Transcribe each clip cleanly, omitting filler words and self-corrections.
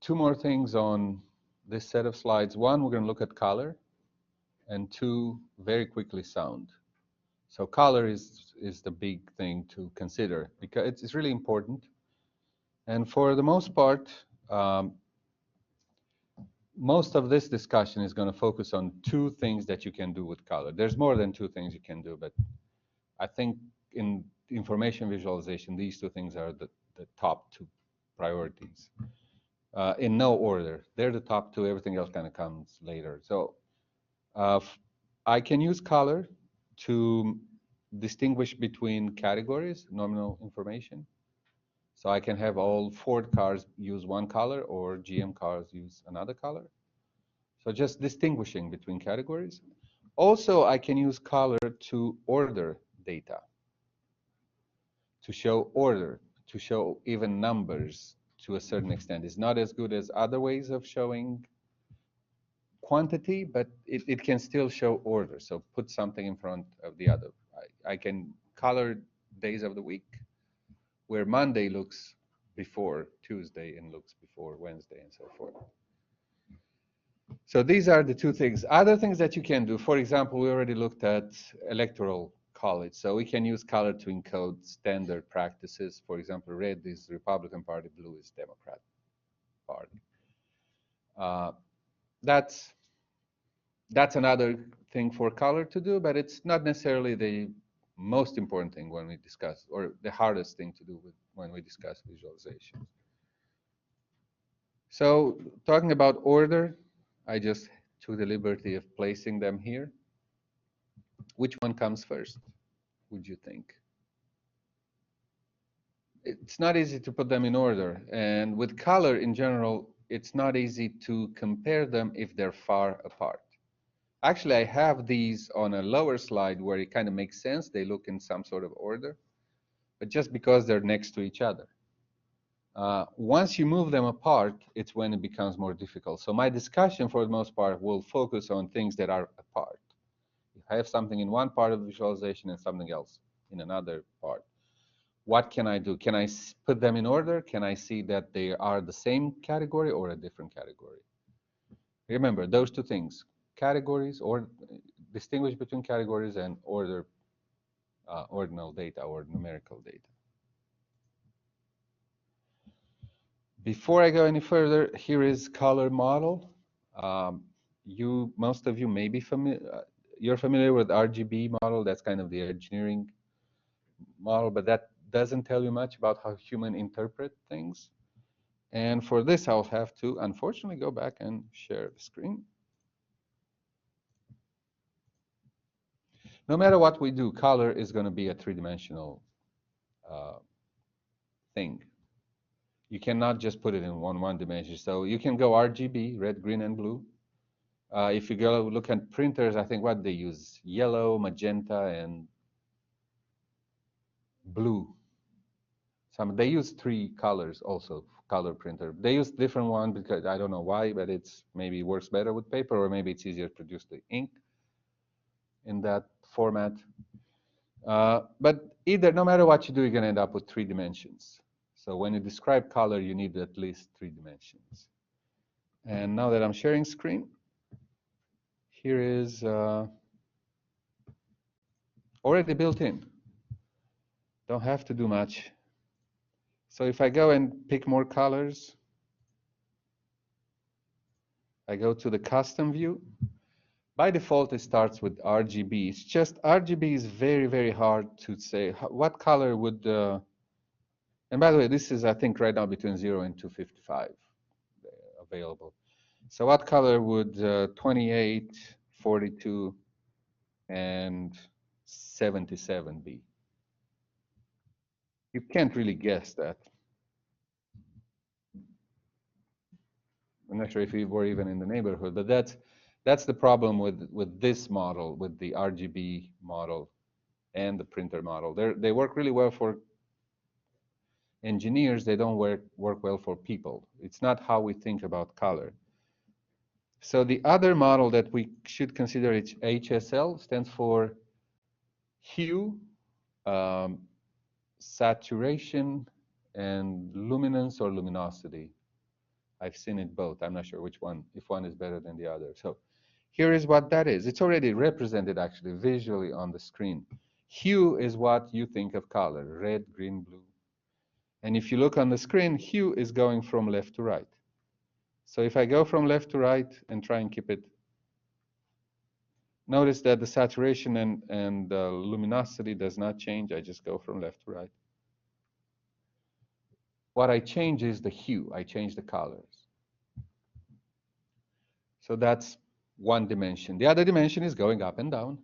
two more things on this set of slides. One, we're going to look at color, and two, very quickly, sound. So color is the big thing to consider because it's really important. And for the most part, most of this discussion is going to focus on two things that you can do with color. There's more than two things you can do, but I think in information visualization, these two things are the top two priorities. In no order. They're the top two. Everything else kind of comes later. So I can use color to distinguish between categories, nominal information. So I can have all Ford cars use one color or GM cars use another color. So just distinguishing between categories. Also, I can use color to order data, to show order, to show even numbers to a certain extent. It's not as good as other ways of showing quantity, but it can still show order. So put something in front of the other. I can color days of the week where Monday looks before Tuesday and looks before Wednesday and so forth. So these are the two things. Other things that you can do, for example, we already looked at electoral college. So we can use color to encode standard practices. For example, red is Republican Party, blue is Democrat Party. That's another thing for color to do, but it's not necessarily the most important thing when we discuss, or the hardest thing to do when we discuss visualization. So talking about order, I just took the liberty of placing them here. Which one comes first, would you think? It's not easy to put them in order. And with color in general, it's not easy to compare them if they're far apart. Actually, I have these on a lower slide where it kind of makes sense. They look in some sort of order, but just because they're next to each other. Once you move them apart, it's when it becomes more difficult. So my discussion, for the most part, will focus on things that are apart. If I have something in one part of the visualization and something else in another part, what can I do? Can I put them in order? Can I see that they are the same category or a different category? Remember, those two things, categories, or distinguish between categories, and order ordinal data or numerical data. Before I go any further, here is color model. Most of you may be familiar, you're familiar with RGB model. That's kind of the engineering model, but that doesn't tell you much about how humans interpret things. And for this, I'll have to, unfortunately, go back and share the screen. No matter what we do, color is going to be a three-dimensional thing. You cannot just put it in one dimension. So you can go RGB, red, green, and blue. If you go look at printers, I think what they use, yellow, magenta, and blue. They use three colors also, color printer. They use different one because I don't know why, but it's maybe works better with paper, or maybe it's easier to produce the ink in that format. But either, no matter what you do, you're going to end up with three dimensions. So when you describe color, you need at least three dimensions. And now that I'm sharing screen, here is already built in. Don't have to do much. So if I go and pick more colors, I go to the custom view. By default, it starts with RGB. It's just RGB is very, very hard to say. What color would, and by the way, this is, I think, right now between 0 and 255 available. So what color would 28, 42, and 77 be? You can't really guess that. I'm not sure if we were even in the neighborhood, but that's the problem with this model, with the RGB model and the printer model. They work really well for engineers. They don't work well for people. It's not how we think about color. So the other model that we should consider is HSL, stands for hue, saturation, and luminance or luminosity. I've seen it both. I'm not sure which one, if one is better than the other. So here is what that is. It's already represented actually visually on the screen. Hue is what you think of color, red, green, blue. And if you look on the screen, hue is going from left to right. So if I go from left to right and try and keep it, notice that the saturation and luminosity does not change. I just go from left to right. What I change is the hue. I change the colors. So that's one dimension. The other dimension is going up and down.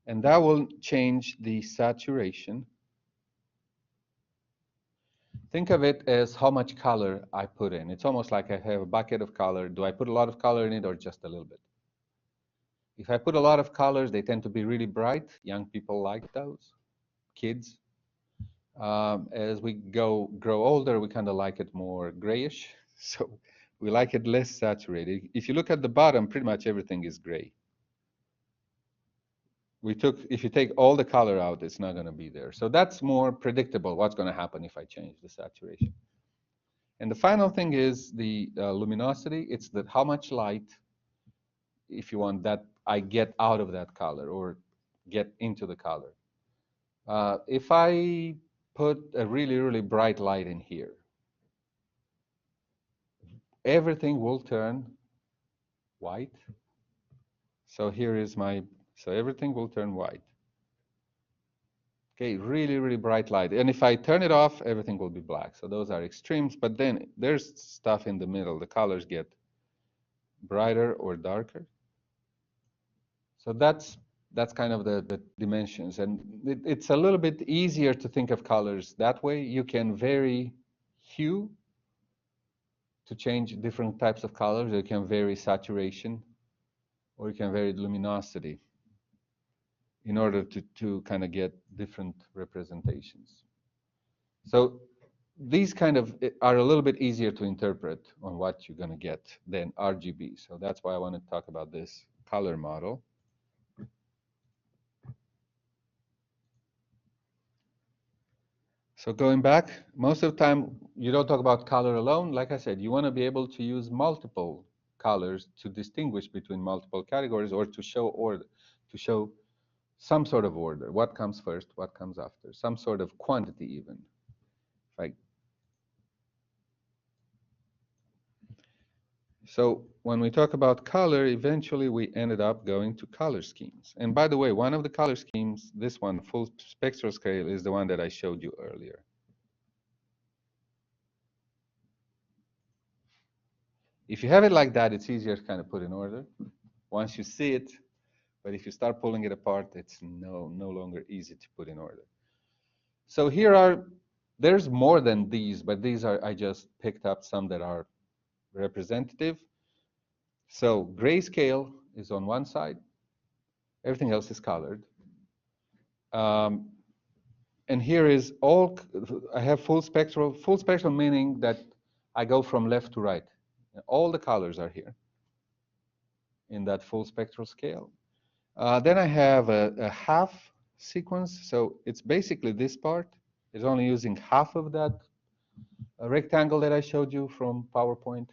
And that will change the saturation. Think of it as how much color I put in. It's almost like I have a bucket of color. Do I put a lot of color in it or just a little bit? If I put a lot of colors, they tend to be really bright. Young people like those, kids. As we grow older, we kind of like it more grayish. So we like it less saturated. If you look at the bottom, pretty much everything is gray. If you take all the color out, it's not going to be there. So that's more predictable what's going to happen if I change the saturation. And the final thing is the luminosity. It's that how much light, if you want, that I get out of that color or get into the color. If I put a really, really bright light in here, everything will turn white. So here is so everything will turn white. Okay, really, really bright light. And if I turn it off, everything will be black. So those are extremes, but then there's stuff in the middle. The colors get brighter or darker. So that's kind of the dimensions. And it's a little bit easier to think of colors that way. You can vary hue to change different types of colors. You can vary saturation, or you can vary luminosity in order to kind of get different representations. So these kind of are a little bit easier to interpret on what you're going to get than RGB. So that's why I want to talk about this color model. So going back, most of the time you don't talk about color alone. Like I said, you want to be able to use multiple colors to distinguish between multiple categories or to show order, to show some sort of order. What comes first, what comes after, some sort of quantity even. Like, so when we talk about color, eventually we ended up going to color schemes. And by the way, one of the color schemes, this one, full spectral scale, is the one that I showed you earlier. If you have it like that, it's easier to kind of put in order once you see it. But if you start pulling it apart, it's no longer easy to put in order. So there's more than these, but these are, I just picked up some that are representative. So grayscale is on one side. Everything else is colored. And here is I have full spectral. Full spectral meaning that I go from left to right. All the colors are here in that full spectral scale. Then I have a half sequence. So it's basically this part. It's only using half of that rectangle that I showed you from PowerPoint.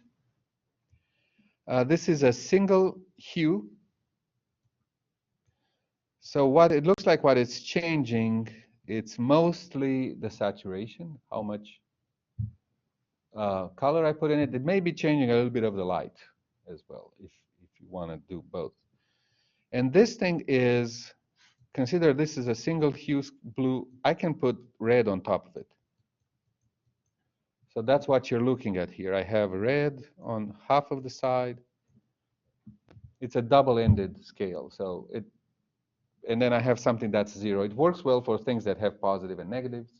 This is a single hue. So what it looks like, what it's changing, it's mostly the saturation, how much color I put in it. It may be changing a little bit of the light as well, if you want to do both. And this thing is, consider this is a single hue blue. I can put red on top of it. So that's what you're looking at here. I have red on half of the side. It's a double-ended scale. So and then I have something that's 0. It works well for things that have positive and negatives.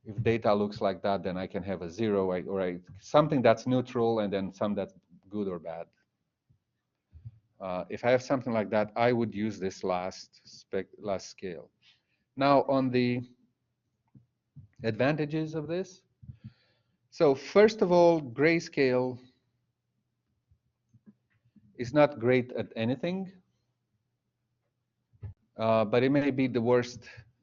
If data looks like that, then I can have a 0 or something that's neutral and then some that's good or bad. If I have something like that, I would use this last scale. Now on the advantages of this. So first of all, grayscale is not great at anything, but it may be the worst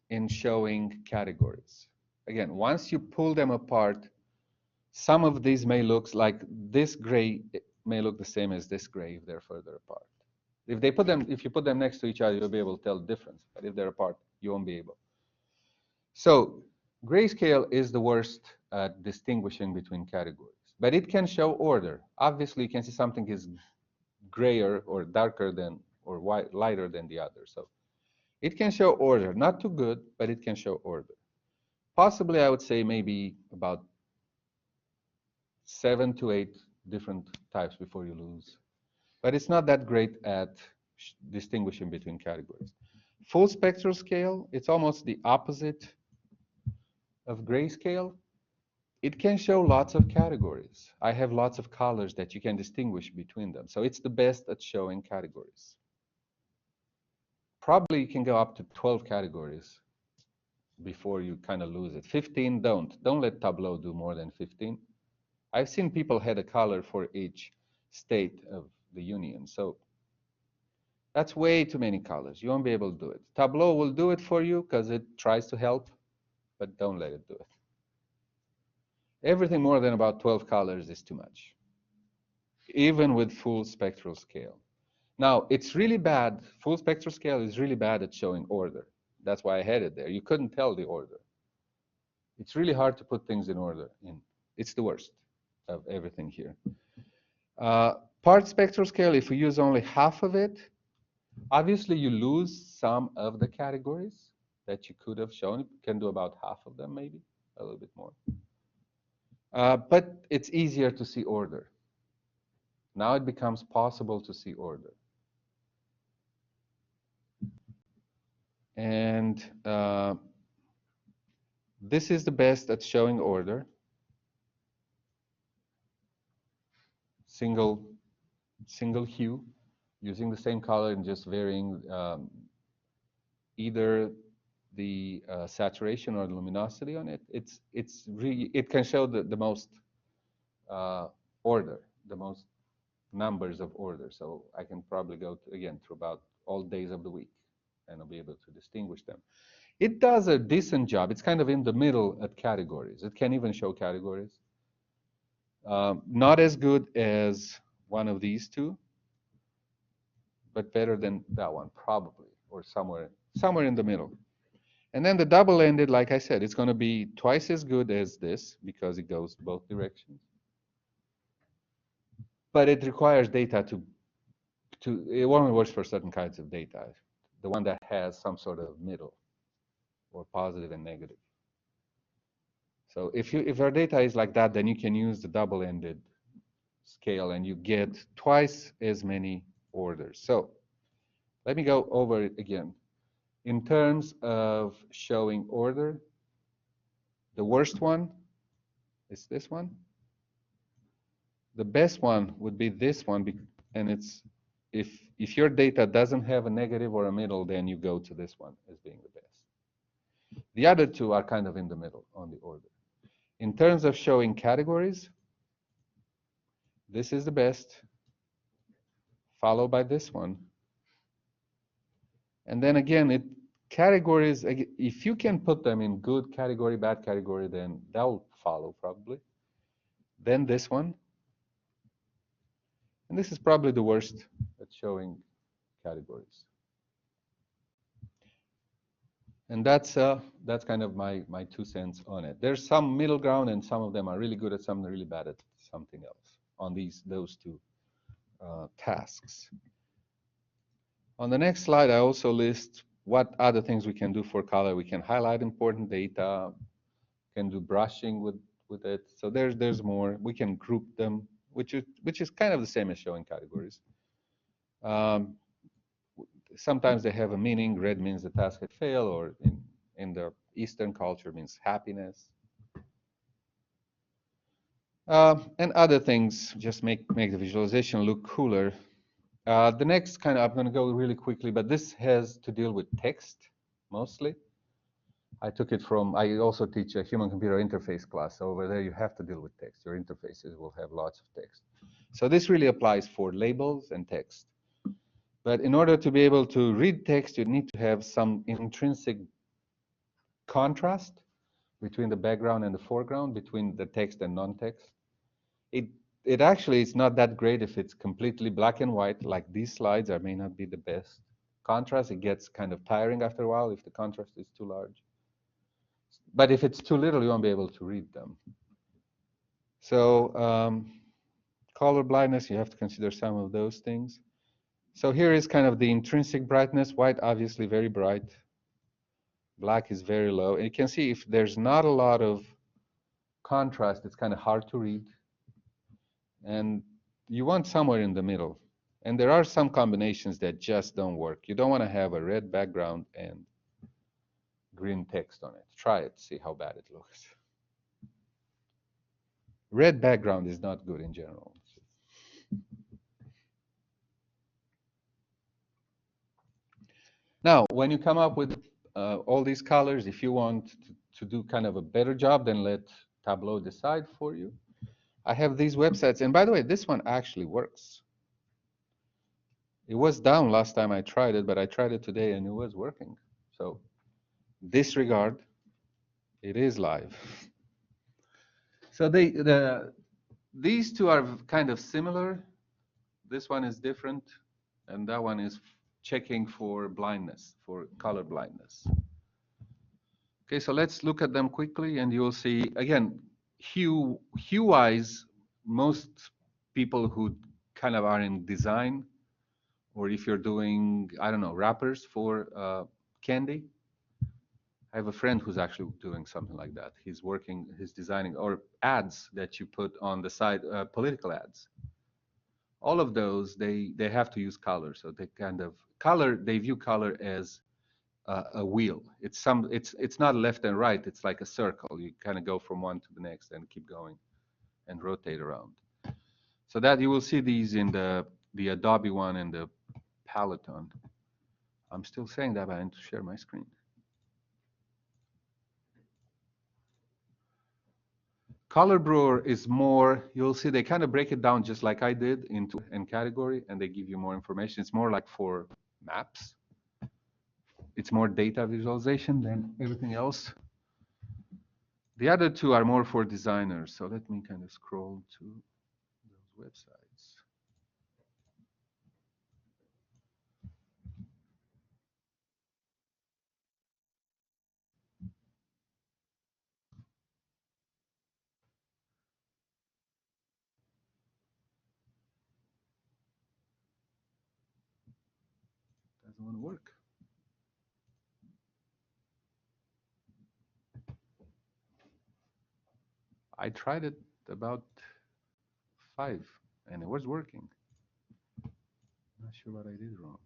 in showing categories. Again, once you pull them apart, Some of these may look like this gray may look the same as this gray if they're further apart. If you put them next to each other, you'll be able to tell the difference. But if they're apart, you won't be able. So grayscale is the worst at distinguishing between categories, but it can show order. Obviously, you can see something is grayer or darker than or white, lighter than the other. So it can show order, not too good, but it can show order. Possibly, I would say maybe about 7 to 8 different types before you lose. But it's not that great at distinguishing between categories. Full spectral scale, it's almost the opposite of grayscale. It can show lots of categories. I have lots of colors that you can distinguish between them. So it's the best at showing categories. Probably you can go up to 12 categories before you kind of lose it. 15, don't. Don't let Tableau do more than 15. I've seen people had a color for each state of the union. So that's way too many colors. You won't be able to do it. Tableau will do it for you because it tries to help, but don't let it do it. Everything more than about 12 colors is too much, even with full spectral scale. Now, it's really bad. Full spectral scale is really bad at showing order. That's why I had it there. You couldn't tell the order. It's really hard to put things in order. It's the worst of everything here. Part spectral scale, if we use only half of it, obviously you lose some of the categories that you could have shown. You can do about half of them, maybe a little bit more. But it's easier to see order. Now it becomes possible to see order. And this is the best at showing order. Single hue, using the same color and just varying either the saturation or the luminosity on it. It can show the most order, the most numbers of order. So I can probably go again through about all days of the week, and I'll be able to distinguish them. It does a decent job. It's kind of in the middle at categories. It can even show categories. Not as good as one of these two, but better than that one, probably, or somewhere in the middle. And then the double-ended, like I said, it's going to be twice as good as this because it goes both directions. But it requires data it only works for certain kinds of data, the one that has some sort of middle, or positive and negative. So if our data is like that, then you can use the double-ended scale and you get twice as many orders. So let me go over it again. In terms of showing order, the worst one is this one. The best one would be this one, and it's if your data doesn't have a negative or a middle, then you go to this one as being the best. The other two are kind of in the middle on the order. In terms of showing categories, this is the best, followed by this one. And then again, categories, if you can put them in good category, bad category, then that'll follow probably. Then this one. And this is probably the worst at showing categories. And that's kind of my 2 cents on it. There's some middle ground, and some of them are really good at something, really bad at something else on those two tasks. On the next slide, I also list what other things we can do for color. We can highlight important data, can do brushing with it. So there's more. We can group them, which is kind of the same as showing categories. Sometimes they have a meaning. Red means the task had failed, or in the Eastern culture means happiness. And other things just make the visualization look cooler. The next I'm going to go really quickly, but this has to deal with text mostly. I took it from, I also teach a human-computer interface class. So over there, you have to deal with text. Your interfaces will have lots of text. So this really applies for labels and text. But in order to be able to read text, you need to have some intrinsic contrast between the background and the foreground, between the text and non-text. It it actually is not that great if it's completely black and white, like these slides may not be the best contrast. It gets kind of tiring after a while if the contrast is too large. But if it's too little, you won't be able to read them. So color blindness, you have to consider some of those things. So here is kind of the intrinsic brightness. White, obviously, very bright. Black is very low. And you can see if there's not a lot of contrast, it's kind of hard to read. And you want somewhere in the middle. And there are some combinations that just don't work. You don't want to have a red background and green text on it. Try it, see how bad it looks. Red background is not good in general. Now, when you come up with all these colors, if you want to do kind of a better job, then let Tableau decide for you. I have these websites. And by the way, this one actually works. It was down last time I tried it, but I tried it today and it was working. So disregard, it is live. So these two are kind of similar. This one is different, and that one is checking for blindness, for color blindness. Okay, so let's look at them quickly, and you'll see, again, hue-wise, most people who kind of are in design, or if you're doing, I don't know, wrappers for candy. I have a friend who's actually doing something like that. He's designing, or ads that you put on the side, political ads. All of those, they have to use color. So they kind of, they view color as a wheel. It's not left and right. It's like a circle. You kind of go from one to the next and keep going and rotate around. So that you will see these in the Adobe one and the Peloton. I'm still saying that, but I need to share my screen. Color Brewer is more, you'll see they kind of break it down just like I did into a category, and they give you more information. It's more like for maps. It's more data visualization than everything else. The other two are more for designers. So let me kind of scroll to those websites. Doesn't want to work. I tried it about 5, and it was working. Not sure what I did wrong.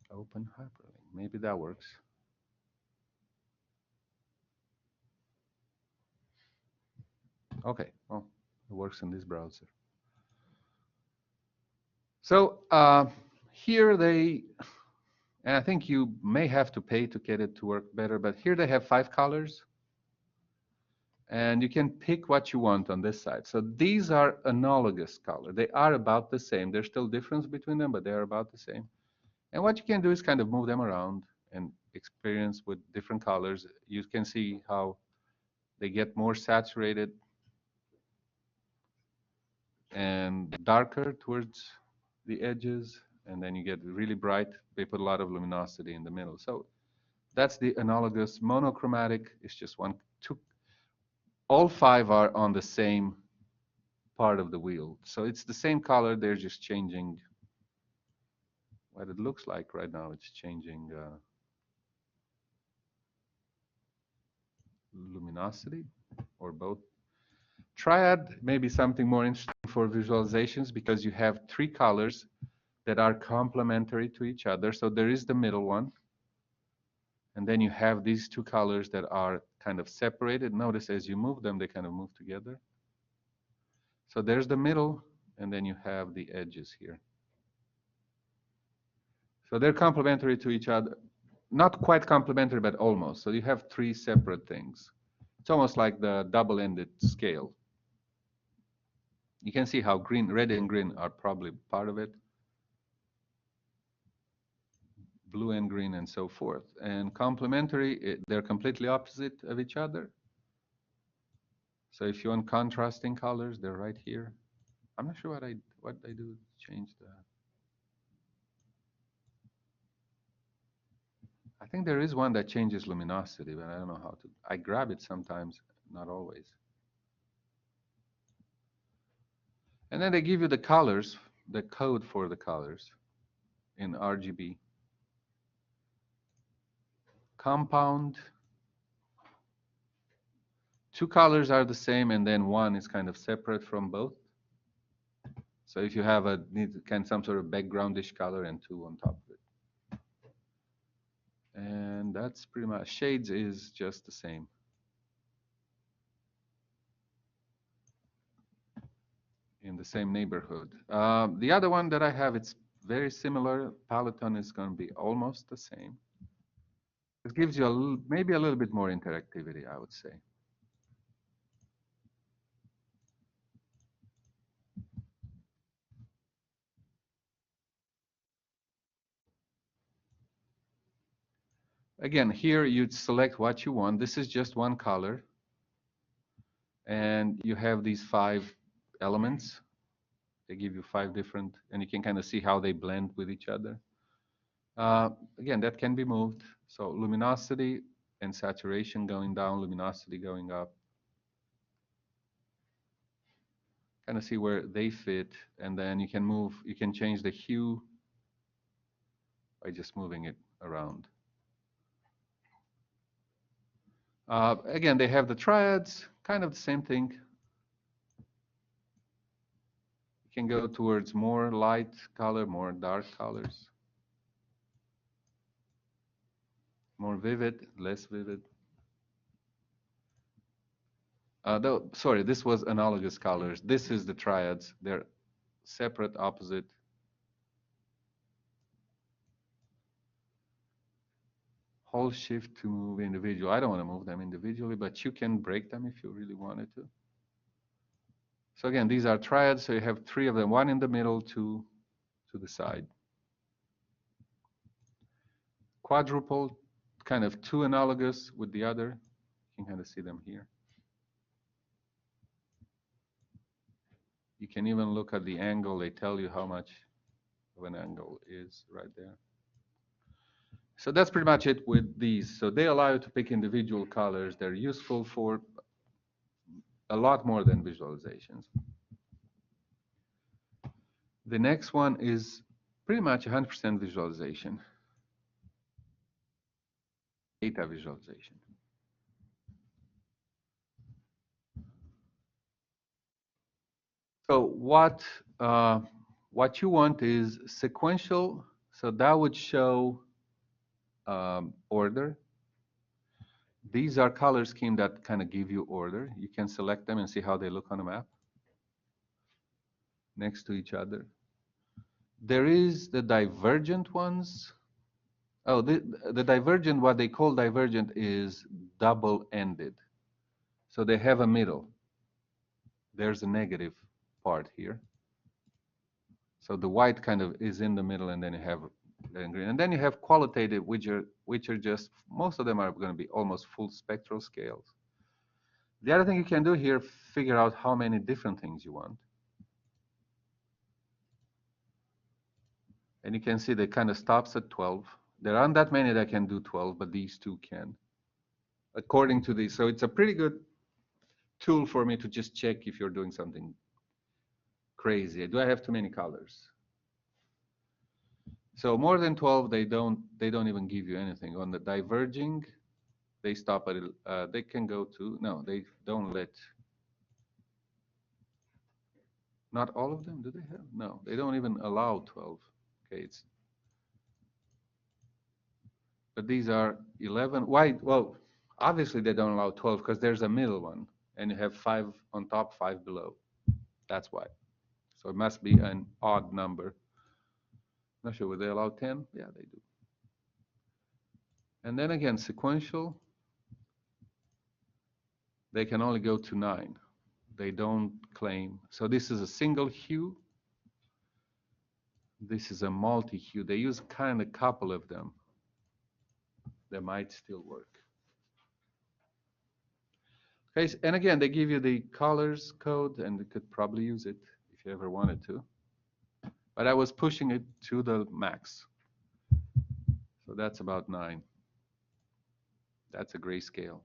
Open hyperlink. Maybe that works. Okay, well, it works in this browser. So here they, and I think you may have to pay to get it to work better, but here they have 5 colors. And you can pick what you want on this side. So these are analogous color. They are about the same. There's still difference between them, but they're about the same. And what you can do is kind of move them around and experience with different colors. You can see how they get more saturated and darker towards the edges. And then you get really bright. They put a lot of luminosity in the middle. So that's the analogous. Monochromatic is just two. All 5 are on the same part of the wheel. So it's the same color, they're just changing what it looks like right now. It's changing luminosity, or both. Triad may be something more interesting for visualizations because you have 3 colors that are complementary to each other. So there is the middle one, and then you have these 2 colors that are kind of separated. Notice as you move them, they kind of move together. So there's the middle, and then you have the edges here. So they're complementary to each other. Not quite complementary, but almost. So you have 3 separate things. It's almost like the double-ended scale. You can see how red and green are probably part of it. blue and green and so forth. And complementary, they're completely opposite of each other. So if you want contrasting colors, they're right here. I'm not sure what I do to change that. I think there is one that changes luminosity, but I don't know how to. I grab it sometimes, not always. And then they give you the colors, the code for the colors in RGB. Compound. Two colors are the same, and then one is kind of separate from both. So if you have some sort of backgroundish color and two on top of it. And that's pretty much, shades is just the same. In the same neighborhood. The other one that I have, it's very similar. Peloton is going to be almost the same. It gives you maybe a little bit more interactivity, I would say. Again, here you'd select what you want. This is just one color. And you have these 5 elements. They give you 5 different, and you can kind of see how they blend with each other. Again, that can be moved. So luminosity and saturation going down, luminosity going up. Kind of see where they fit, and then you can change the hue by just moving it around. Again, they have the triads, kind of the same thing. You can go towards more light color, more dark colors. More vivid, less vivid. Sorry, this was analogous colors. This is the triads. They're separate, opposite. Hold shift to move individual. I don't want to move them individually, but you can break them if you really wanted to. So again, these are triads, so you have 3 of them, 1 in the middle, 2 to the side. Quadruple, kind of 2 analogous with the other. You can kind of see them here. You can even look at the angle. They tell you how much of an angle is right there. So that's pretty much it with these. So they allow you to pick individual colors. They're useful for a lot more than visualizations. The next one is pretty much 100% visualization. Data visualization. So what you want is sequential. So that would show order. These are color scheme that kind of give you order. You can select them and see how they look on a map next to each other. There is the divergent ones. Oh, the divergent, what they call divergent is double-ended. So they have a middle. There's a negative part here. So the white kind of is in the middle, and then you have the green. And then you have qualitative, which are just, most of them are going to be almost full spectral scales. The other thing you can do here, figure out how many different things you want. And you can see that kind of stops at 12. There aren't that many that can do 12, but these 2 can, according to these. So it's a pretty good tool for me to just check if you're doing something crazy. Do I have too many colors? So more than 12, they don't even give you anything. On the diverging, they stop at they can go to, no, they don't let. Not all of them, do they have? No, they don't even allow 12. Okay, but these are 11. Why? Well, obviously they don't allow 12 because there's a middle one, and you have 5 on top, 5 below. That's why. So it must be an odd number. Not sure, would they allow 10? Yeah, they do. And then again, sequential, they can only go to 9. They don't claim. So this is a single hue. This is a multi-hue. They use kind of a couple of them. that might still work. Okay, and again, they give you the colors code, and you could probably use it if you ever wanted to. But I was pushing it to the max. So that's about 9. That's a grayscale.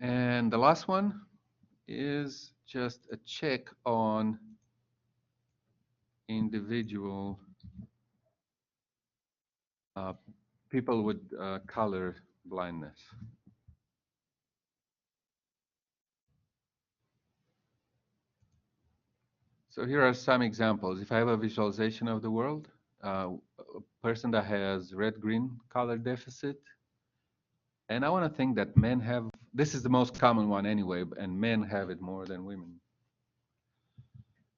And the last one is just a check on individual people with color blindness. So here are some examples. If I have a visualization of the world, a person that has red-green color deficit, and I want to think that men have, this is the most common one anyway, and men have it more than women.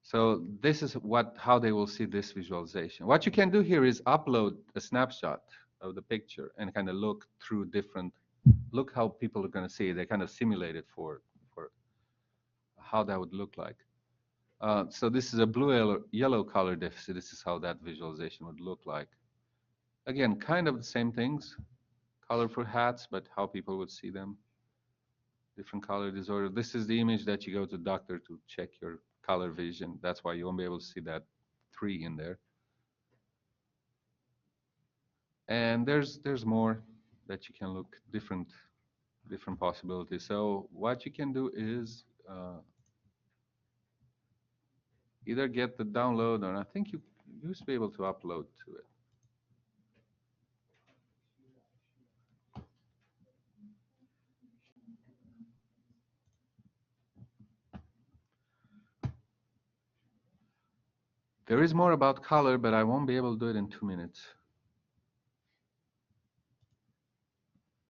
So this is how they will see this visualization. What you can do here is upload a snapshot of the picture and kind of look through look how people are going to see it. They kind of simulate it for how that would look like. So this is a blue-yellow color deficit. This is how that visualization would look like. Again, kind of the same things, colorful hats, but how people would see them. Different color disorder. This is the image that you go to doctor to check your color vision. That's why you won't be able to see that 3 in there. And there's more that you can look, different possibilities. So what you can do is either get the download, or I think you used to be able to upload to it. There is more about color, but I won't be able to do it in 2 minutes.